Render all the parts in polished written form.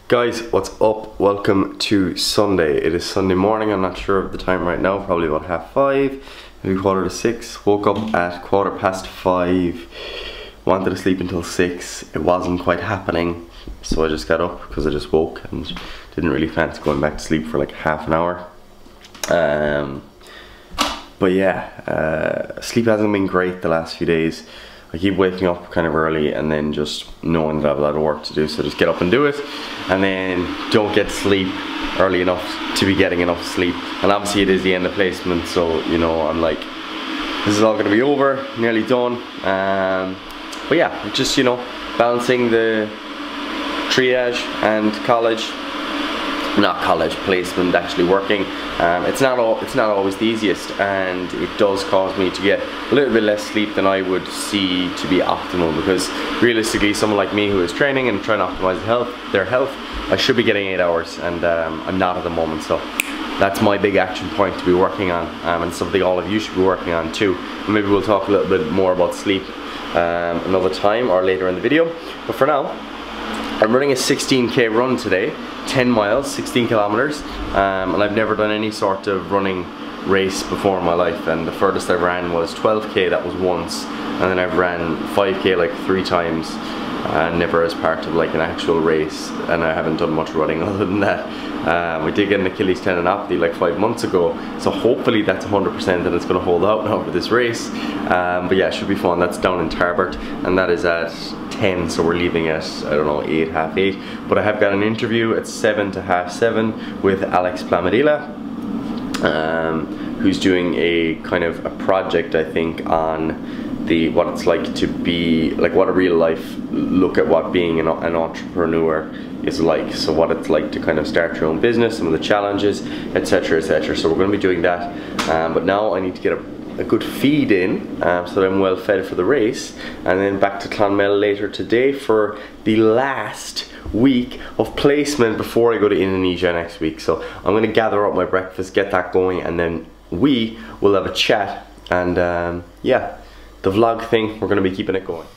Guys, what's up? Welcome to Sunday. It is Sunday morning. I'm not sure of the time right now, probably about 5:30, maybe 5:45. Woke up at 5:15. Wanted to sleep until 6. It wasn't quite happening, so I just got up because I just woke and didn't really fancy going back to sleep for like half an hour. But yeah, sleep hasn't been great the last few days. I keep waking up kind of early and then just knowing that I have a lot of work to do, so just get up and do it, and then don't get to sleep early enough to be getting enough sleep. And obviously it is the end of placement, so you know, I'm like, this is all going to be over, nearly done. But yeah, just, you know, balancing the triage and college, not college, placement, actually working. It's not always the easiest, and it does cause me to get a little bit less sleep than I would see to be optimal, because realistically someone like me who is training and trying to optimize their health, I should be getting 8 hours, and I'm not at the moment. So that's my big action point to be working on, and something all of you should be working on too. And maybe we'll talk a little bit more about sleep another time or later in the video, but for now I'm running a 16k run today, 10 miles, 16 kilometers, and I've never done any sort of running race before in my life, and the furthest I ran was 12k, that was once, and then I've ran 5k like 3 times, never as part of like an actual race, and I haven't done much running other than that. I did get an Achilles tendinopathy like 5 months ago, so hopefully that's 100% and it's going to hold out now for this race. But yeah, it should be fun. That's down in Tarbert, and that is at 10, so we're leaving at, I don't know, 8, half 8. But I have got an interview at 7 to half 7 with Alex Panacea, who's doing a kind of a project, I think, on what it's like to be, like what a real life look at what being an entrepreneur is like. So what it's like to kind of start your own business, some of the challenges, etc, etc. So we're going to be doing that, but now I need to get a good feed in, so that I'm well fed for the race, and then back to Clonmel later today for the last week of placement before I go to Indonesia next week. So I'm going to gather up my breakfast, get that going, and then we will have a chat, and yeah, the vlog thing, we're going to be keeping it going.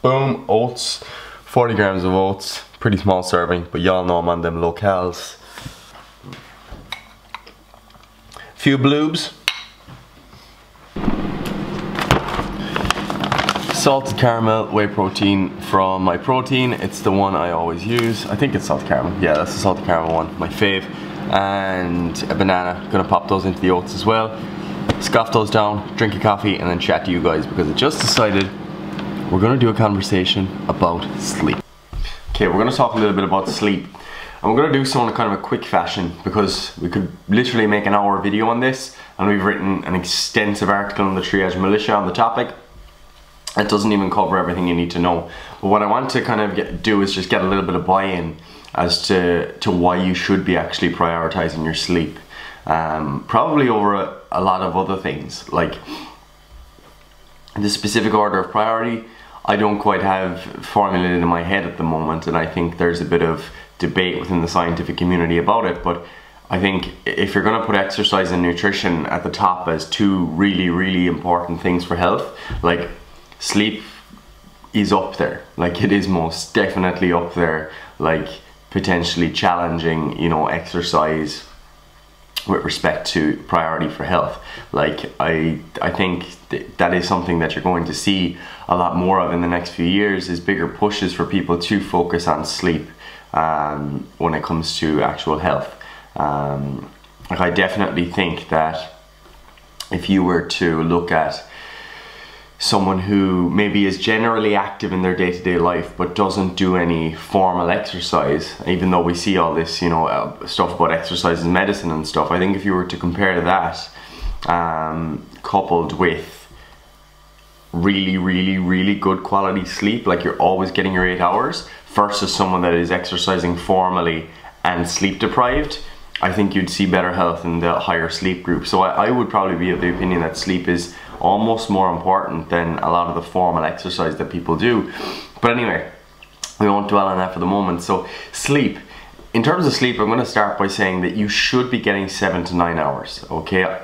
Boom, oats, 40 grams of oats, pretty small serving, but y'all know I'm on them locales. Few bloobs. Salted caramel whey protein from My Protein. It's the one I always use. I think it's salted caramel. Yeah, that's the salted caramel one, my fave. And a banana. Gonna pop those into the oats as well. Scoff those down, drink a coffee, and then chat to you guys, because I just decided we're gonna do a conversation about sleep. Okay, we're gonna talk a little bit about sleep. And we're gonna do so in a kind of a quick fashion, because we could literally make an hour video on this, and we've written an extensive article on the Triage Militia on the topic. It doesn't even cover everything you need to know. But what I want to kind of do is just get a little bit of buy-in as to why you should be actually prioritizing your sleep. Probably over a lot of other things. Like the specific order of priority, I don't quite have formulated in my head at the moment, and I think there's a bit of debate within the scientific community about it. But I think if you're going to put exercise and nutrition at the top as two really, really important things for health, like sleep is up there. Like it is most definitely up there, like potentially challenging, you know, exercise with respect to priority for health. Like I think that is something that you're going to see a lot more of in the next few years, is bigger pushes for people to focus on sleep when it comes to actual health. Like I definitely think that if you were to look at someone who maybe is generally active in their day-to-day life but doesn't do any formal exercise, even though we see all this, you know, stuff about exercise and medicine and stuff, I think if you were to compare that coupled with really, really, really good quality sleep, like you're always getting your 8 hours, versus someone that is exercising formally and sleep deprived, I think you'd see better health in the higher sleep group. So I would probably be of the opinion that sleep is almost more important than a lot of the formal exercise that people do. But anyway, we won't dwell on that for the moment. So sleep. In terms of sleep, I'm going to start by saying that you should be getting 7 to 9 hours, okay?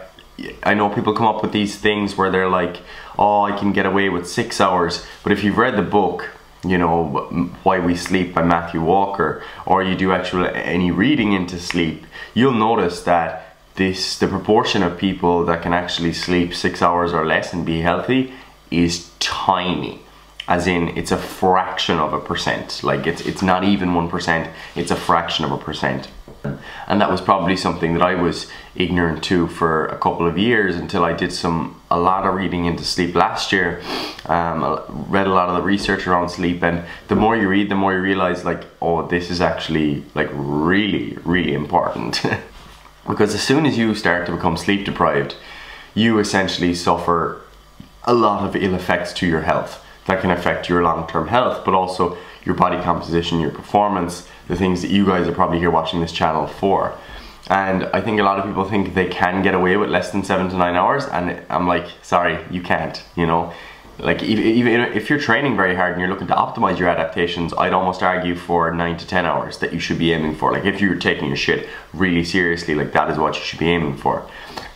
I know people come up with these things where they're like, oh, I can get away with 6 hours. But if you've read the book, you know, Why We Sleep by Matthew Walker, or you do any reading into sleep, you'll notice that the proportion of people that can actually sleep 6 hours or less and be healthy is tiny. As in, it's a fraction of a percent. Like it's not even 1%, it's a fraction of a percent. And that was probably something that I was ignorant to for a couple of years, until I did a lot of reading into sleep last year. I read a lot of the research around sleep, and the more you read, the more you realize, like, oh, this is actually like really, really important. Because as soon as you start to become sleep deprived, you essentially suffer a lot of ill effects to your health that can affect your long-term health, but also your body composition, your performance, the things that you guys are probably here watching this channel for. And I think a lot of people think they can get away with less than 7 to 9 hours, and I'm like, sorry, you can't, you know. Like, even if you're training very hard and you're looking to optimize your adaptations, I'd almost argue for 9 to 10 hours that you should be aiming for. Like, if you're taking your shit really seriously, like, that is what you should be aiming for.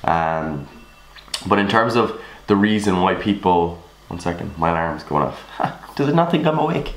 But in terms of the reason why people, one second, my alarm's going off. Does it not think I'm awake?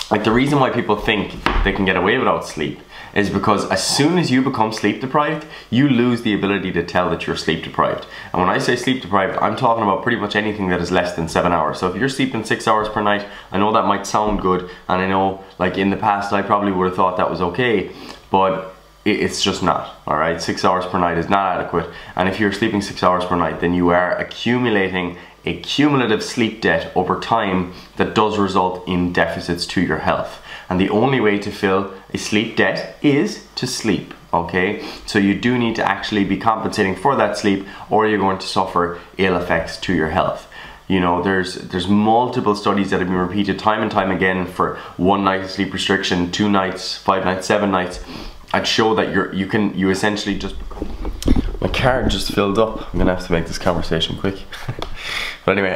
Like, the reason why people think they can get away without sleep is because as soon as you become sleep deprived, you lose the ability to tell that you're sleep deprived. And when I say sleep deprived, I'm talking about pretty much anything that is less than 7 hours. So if you're sleeping 6 hours per night, I know that might sound good, and I know, like, in the past I probably would have thought that was okay, but it's just not, all right? 6 hours per night is not adequate. And if you're sleeping 6 hours per night, then you are accumulating a cumulative sleep debt over time that does result in deficits to your health. And the only way to fill a sleep debt is to sleep, okay? So you do need to actually be compensating for that sleep, or you're going to suffer ill effects to your health. You know, there's multiple studies that have been repeated time and time again for 1 night of sleep restriction, 2 nights, 5 nights, 7 nights. I'd show that you essentially just, my card just filled up. I'm gonna have to make this conversation quick. But anyway,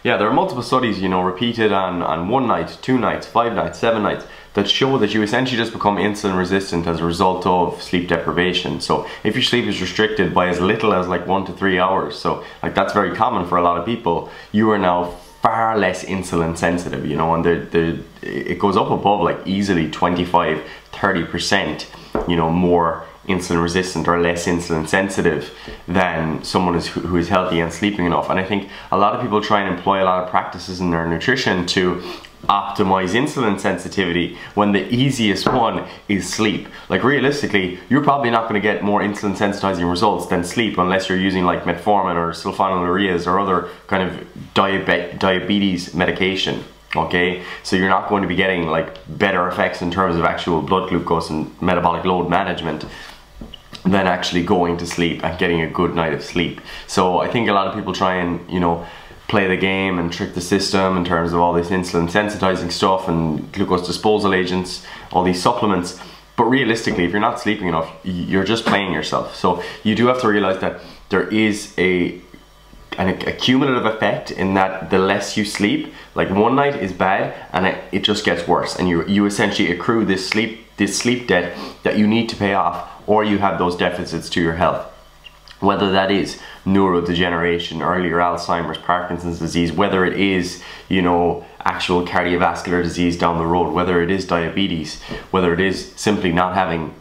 yeah, there are multiple studies, you know, repeated on 1 night, 2 nights, 5 nights, 7 nights, that show that you essentially just become insulin resistant as a result of sleep deprivation. So if your sleep is restricted by as little as like 1 to 3 hours, so like that's very common for a lot of people, you are now far less insulin sensitive, you know, and it goes up above like easily 25–30%, you know, more insulin resistant or less insulin sensitive than someone who is healthy and sleeping enough. And I think a lot of people try and employ a lot of practices in their nutrition to optimize insulin sensitivity, when the easiest one is sleep. Like, realistically, you're probably not going to get more insulin sensitizing results than sleep unless you're using like metformin or sulfonylureas or other kind of diabetes medication. Okay, so you're not going to be getting like better effects in terms of actual blood glucose and metabolic load management than actually going to sleep and getting a good night of sleep. So I think a lot of people try and, you know, play the game and trick the system in terms of all this insulin sensitizing stuff and glucose disposal agents, all these supplements. But realistically, if you're not sleeping enough, you're just playing yourself. So you do have to realize that there is a cumulative effect in that the less you sleep, like 1 night is bad and it just gets worse, and you essentially accrue this sleep debt that you need to pay off, or you have those deficits to your health. Whether that is neurodegeneration, earlier Alzheimer's, Parkinson's disease, whether it is, you know, actual cardiovascular disease down the road, whether it is diabetes, whether it is simply not having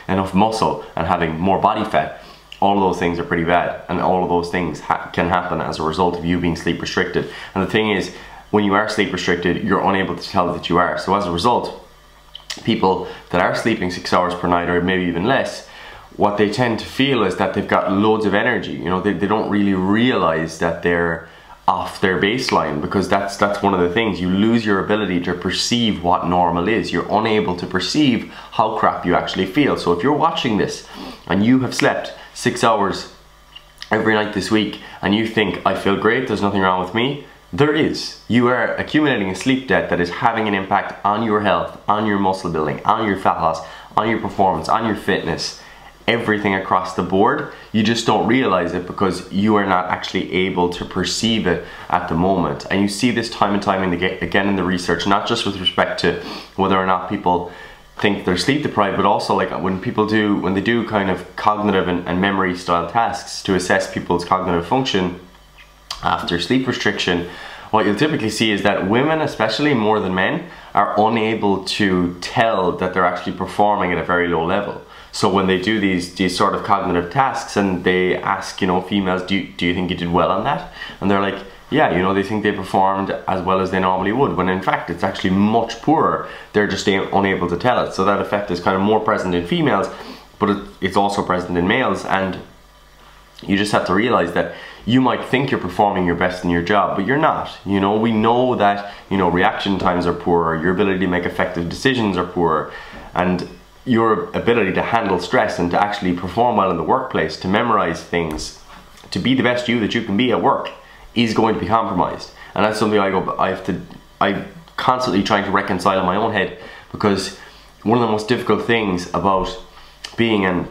enough muscle and having more body fat. All of those things are pretty bad, and all of those things can happen as a result of you being sleep restricted. And the thing is, when you are sleep restricted, you're unable to tell that you are. So as a result, people that are sleeping 6 hours per night, or maybe even less, what they tend to feel is that they've got loads of energy. You know, they don't really realize that they're off their baseline, because that's one of the things. You lose your ability to perceive what normal is. You're unable to perceive how crap you actually feel. So if you're watching this and you have slept 6 hours every night this week and you think, I feel great, there's nothing wrong with me, there is. You are accumulating a sleep debt that is having an impact on your health, on your muscle building, on your fat loss, on your performance, on your fitness, everything across the board. You just don't realize it because you are not actually able to perceive it at the moment. And you see this time and time again in the research, not just with respect to whether or not people think they're sleep deprived, but also like when they do kind of cognitive and memory style tasks to assess people's cognitive function after sleep restriction, what you'll typically see is that women, especially more than men, are unable to tell that they're actually performing at a very low level. So when they do these sort of cognitive tasks and they ask, you know, females, do you think you did well on that? And they're like, yeah, you know, they think they performed as well as they normally would, when in fact it's actually much poorer. They're just unable to tell it. So that effect is kind of more present in females, but it's also present in males. And you just have to realize that you might think you're performing your best in your job, but you're not. You know, we know that, you know, reaction times are poorer, your ability to make effective decisions are poorer, and your ability to handle stress and to actually perform well in the workplace, to memorize things, to be the best you that you can be at work, is going to be compromised. And that's something I'm constantly trying to reconcile in my own head, because one of the most difficult things about being an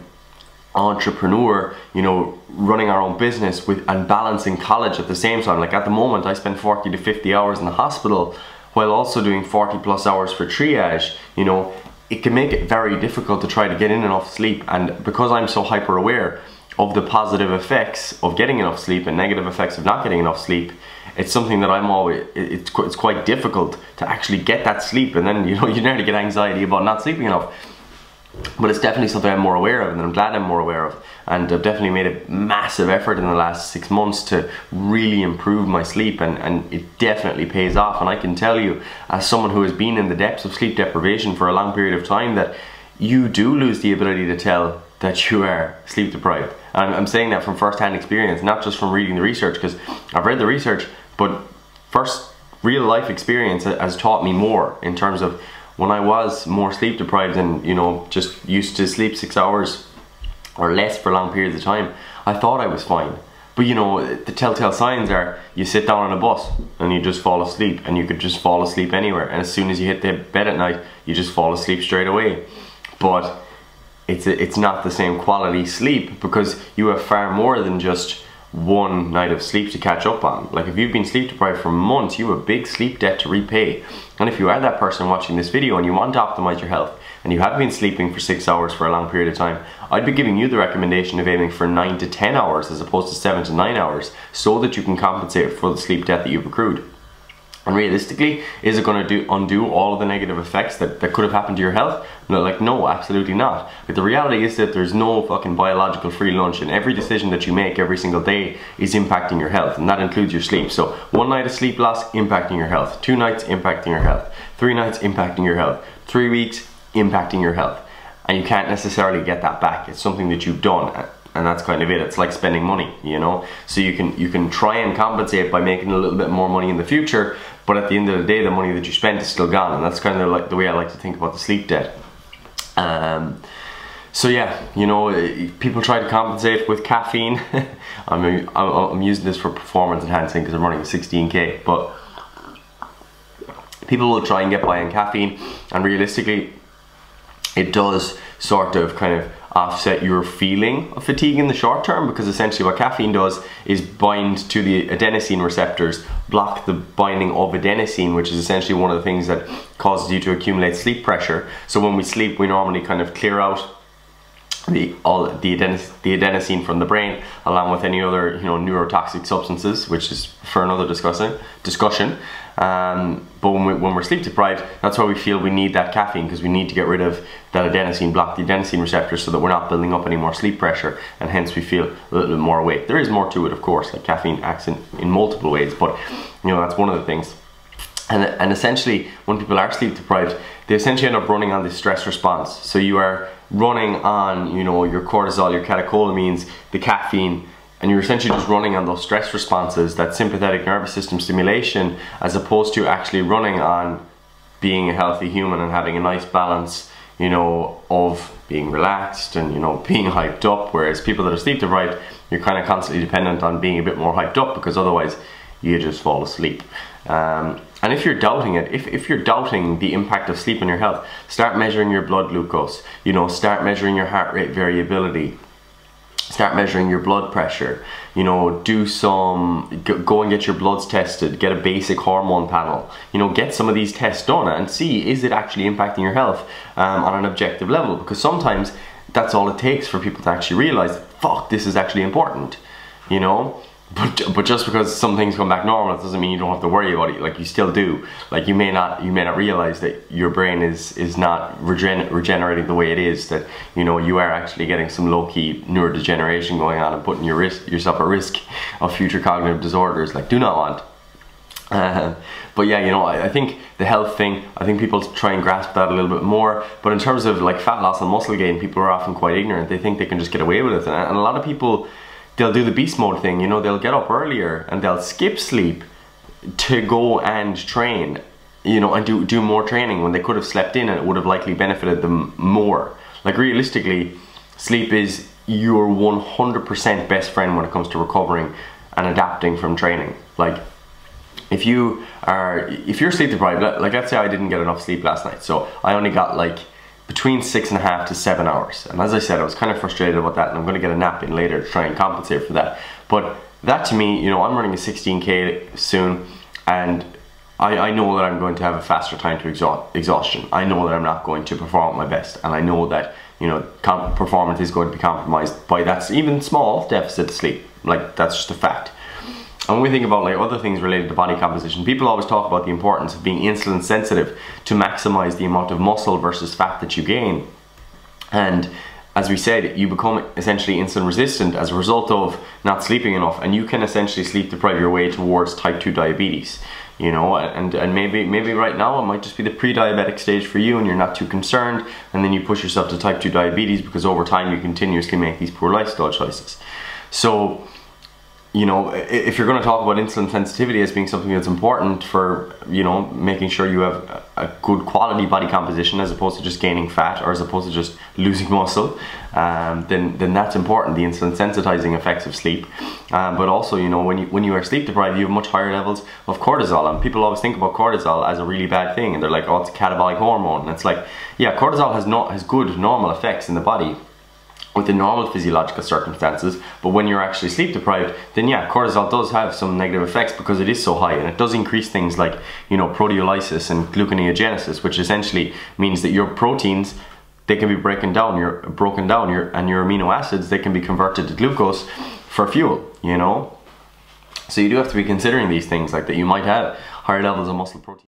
entrepreneur, you know, running our own business and balancing college at the same time. Like at the moment I spend 40 to 50 hours in the hospital while also doing 40 plus hours for triage. You know, it can make it very difficult to try to get in enough sleep. And because I'm so hyper aware of the positive effects of getting enough sleep and negative effects of not getting enough sleep, it's something that I'm always, it's quite difficult to actually get that sleep. And then, you know, you nearly get anxiety about not sleeping enough. But it's definitely something I'm more aware of, and I'm glad I'm more aware of. And I've definitely made a massive effort in the last 6 months to really improve my sleep, and it definitely pays off. And I can tell you, as someone who has been in the depths of sleep deprivation for a long period of time, that you do lose the ability to tell that you are sleep deprived. And I'm saying that from first-hand experience, not just from reading the research, because I've read the research, but first real life experience has taught me more in terms of when I was more sleep deprived and, you know, just used to sleep 6 hours or less for long periods of time, I thought I was fine. But you know, the telltale signs are you sit down on a bus and you just fall asleep, and you could just fall asleep anywhere, and as soon as you hit the bed at night you just fall asleep straight away. But it's not the same quality sleep, because you have far more than just one night of sleep to catch up on. Like if you've been sleep deprived for months, you have a big sleep debt to repay. And if you are that person watching this video and you want to optimize your health, and you have been sleeping for 6 hours for a long period of time, I'd be giving you the recommendation of aiming for 9 to 10 hours as opposed to 7 to 9 hours, so that you can compensate for the sleep debt that you've accrued. And realistically, is it going to undo all of the negative effects that could have happened to your health? No, like, no, absolutely not. But the reality is that there's no fucking biological free lunch, and every decision that you make every single day is impacting your health, and that includes your sleep. So 1 night of sleep loss impacting your health, 2 nights impacting your health, 3 nights impacting your health, 3 weeks impacting your health. And you can't necessarily get that back. It's something that you've done. And that's kind of it. It's like spending money, you know. So you can try and compensate by making a little bit more money in the future, but at the end of the day, the money that you spent is still gone. And that's kind of like the way I like to think about the sleep debt. So yeah, you know, people try to compensate with caffeine. I'm using this for performance enhancing because I'm running a 16K, but people will try and get by on caffeine, and realistically, it does sort of kind of offset your feeling of fatigue in the short term, because essentially what caffeine does is bind to the adenosine receptors, block the binding of adenosine, which is essentially one of the things that causes you to accumulate sleep pressure. So when we sleep, we normally kind of clear out the adenosine from the brain, along with any other, you know, neurotoxic substances, which is for another discussion. But when we're sleep deprived, that's why we feel we need that caffeine, because we need to get rid of that adenosine, block the adenosine receptors, so that we're not building up any more sleep pressure, and hence we feel a little bit more awake. There is more to it, of course, like caffeine acts in multiple ways, but you know, that's one of the things. And essentially, when people are sleep deprived, they essentially end up running on this stress response. So you are running on, you know, your cortisol, your catecholamines, the caffeine, and you're essentially just running on those stress responses, that sympathetic nervous system stimulation, as opposed to actually running on being a healthy human and having a nice balance, you know, of being relaxed and, you know, being hyped up. Whereas people that are sleep deprived, you're kind of constantly dependent on being a bit more hyped up, because otherwise you just fall asleep. And if you're doubting it, if you're doubting the impact of sleep on your health, start measuring your blood glucose, you know, start measuring your heart rate variability, start measuring your blood pressure, you know, go and get your bloods tested, get a basic hormone panel, you know, get some of these tests done and see, is it actually impacting your health on an objective level? Because sometimes that's all it takes for people to actually realize, fuck, this is actually important, you know. But just because some things come back normal, it doesn't mean you don't have to worry about it. Like, you still do. Like, you may not realize that your brain is not regenerating the way it is. That, you know, you are actually getting some low-key neurodegeneration going on and putting yourself at risk of future cognitive disorders. Like, do not want. But yeah, you know, I think the health thing, I think people try and grasp that a little bit more. But in terms of like fat loss and muscle gain, people are often quite ignorant. They think they can just get away with it, and a lot of people, they'll do the beast mode thing. You know, they'll get up earlier and they'll skip sleep to go and train, you know, and do more training when they could have slept in, and it would have likely benefited them more. Like, realistically, sleep is your 100% best friend when it comes to recovering and adapting from training. Like, if you're sleep deprived, like let's say I didn't get enough sleep last night, so I only got like between 6.5 to 7 hours, and as I said, I was kind of frustrated about that, and I'm going to get a nap in later to try and compensate for that. But that, to me, you know, I'm running a 16K soon, and I know that I'm going to have a faster time to exhaustion. I know that I'm not going to perform at my best, and I know that, you know, performance is going to be compromised by that even small deficit of sleep. Like, that's just a fact. And when we think about like other things related to body composition, people always talk about the importance of being insulin sensitive to maximize the amount of muscle versus fat that you gain. And as we said, you become essentially insulin resistant as a result of not sleeping enough, and you can essentially sleep deprive your way towards type 2 diabetes. You know, and maybe right now it might just be the pre-diabetic stage for you, and you're not too concerned, and then you push yourself to type 2 diabetes because over time you continuously make these poor lifestyle choices. So, you know, if you're going to talk about insulin sensitivity as being something that's important for, you know, making sure you have a good quality body composition as opposed to just gaining fat, or as opposed to just losing muscle, then that's important, the insulin sensitizing effects of sleep. But also, you know, when you are sleep deprived, you have much higher levels of cortisol, and people always think about cortisol as a really bad thing, and they're like, oh, it's a catabolic hormone, and it's like, yeah, cortisol has good normal effects in the body within normal physiological circumstances, but when you're actually sleep deprived, then yeah, cortisol does have some negative effects because it is so high, and it does increase things like, you know, proteolysis and gluconeogenesis, which essentially means that your proteins, they can be broken down, and your amino acids, they can be converted to glucose for fuel, you know. So you do have to be considering these things, like that you might have higher levels of muscle protein.